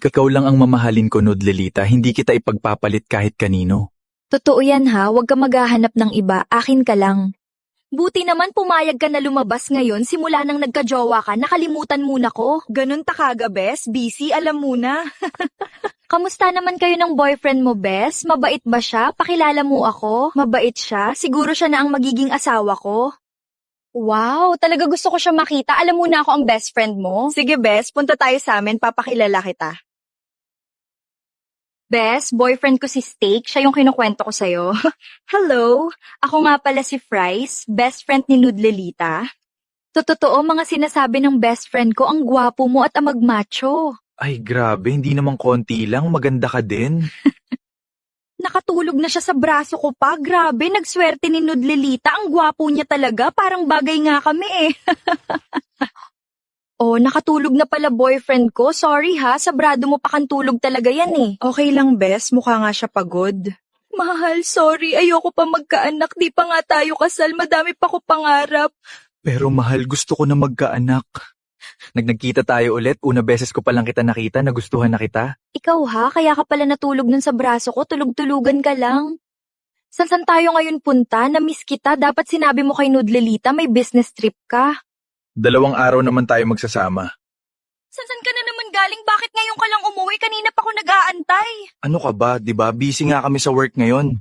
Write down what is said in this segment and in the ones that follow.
Ikaw lang ang mamahalin ko, Nudlelita. Hindi kita ipagpapalit kahit kanino. Totoo yan ha, huwag ka maghahanap ng iba, akin ka lang. Buti naman pumayag ka na lumabas ngayon simula nang nagka-jowa ka, nakalimutan muna ko. Ganun ta kaga, Bes. Busy, alam mo na. Kamusta naman kayo ng boyfriend mo, Bes? Mabait ba siya? Pakilala mo ako. Mabait siya? Siguro siya na ang magiging asawa ko. Wow, talaga gusto ko siya makita. Alam mo na ako ang best friend mo. Sige, Bes, punta tayo sa amin, papakilala kita. Bes, boyfriend ko si Steak, siya yung kinukwento ko sa'yo. Hello, Ako nga pala si Fries, best friend ni Nudlelita. Totoo mga sinasabi ng best friend ko, ang gwapo mo at ang magmacho. Ay grabe, hindi naman konti lang. Maganda ka din. nakatulog na siya sa braso ko pa. Grabe, nagswerte ni Nudlelita. Ang gwapo niya talaga, parang bagay nga kami eh. Oh, nakatulog na pala boyfriend ko. Sorry ha, sabrado mo pa kang tulog talaga yan eh. Okay lang, Bes, mukha nga siya pagod. Mahal, sorry, ayoko pa magkaanak. Di pa nga tayo kasal, madami pa ko pangarap. Pero mahal, gusto ko na magkaanak. Nagkita tayo ulit. Una beses ko palang kita nakita, nagustuhan na kita. Ikaw ha, kaya ka pala natulog nun sa braso ko, tulog-tulugan ka lang. San tayo ngayon punta? Na-miss kita, dapat sinabi mo kay Nudlelita may business trip ka. 2 araw naman tayo magsasama. San ka na naman galing? Bakit ngayon ka lang umuwi? Kanina pa ako nag-aantay. Ano ka ba, di ba? Busy nga kami sa work ngayon.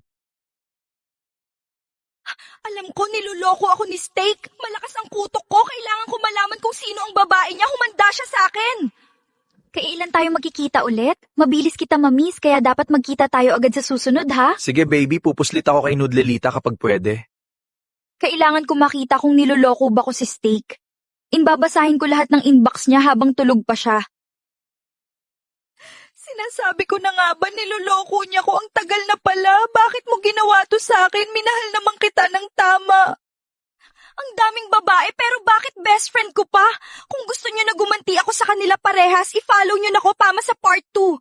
Alam ko, niloloko ako ni Steak. Malakas ang kutok ko. Kailangan ko malaman kung sino ang babae niya. Humanda siya sa akin. Kailan tayo magkikita ulit? Mabilis kita mamiss, kaya dapat magkita tayo agad sa susunod ha? Sige baby, pupuslit ako kay Nudlelita kapag pwede. Kailangan ko makita kung niloloko ba ko si Steak. Babasahin ko lahat ng inbox niya habang tulog pa siya. Sinasabi ko na nga ba, niloloko niya ko. Ang tagal na pala. Bakit mo ginawa to sa akin? Minahal naman kita ng tama. Ang daming babae, pero bakit best friend ko pa? Kung gusto niyo na gumanti ako sa kanila parehas, i-follow niyo na ko pama sa part 2.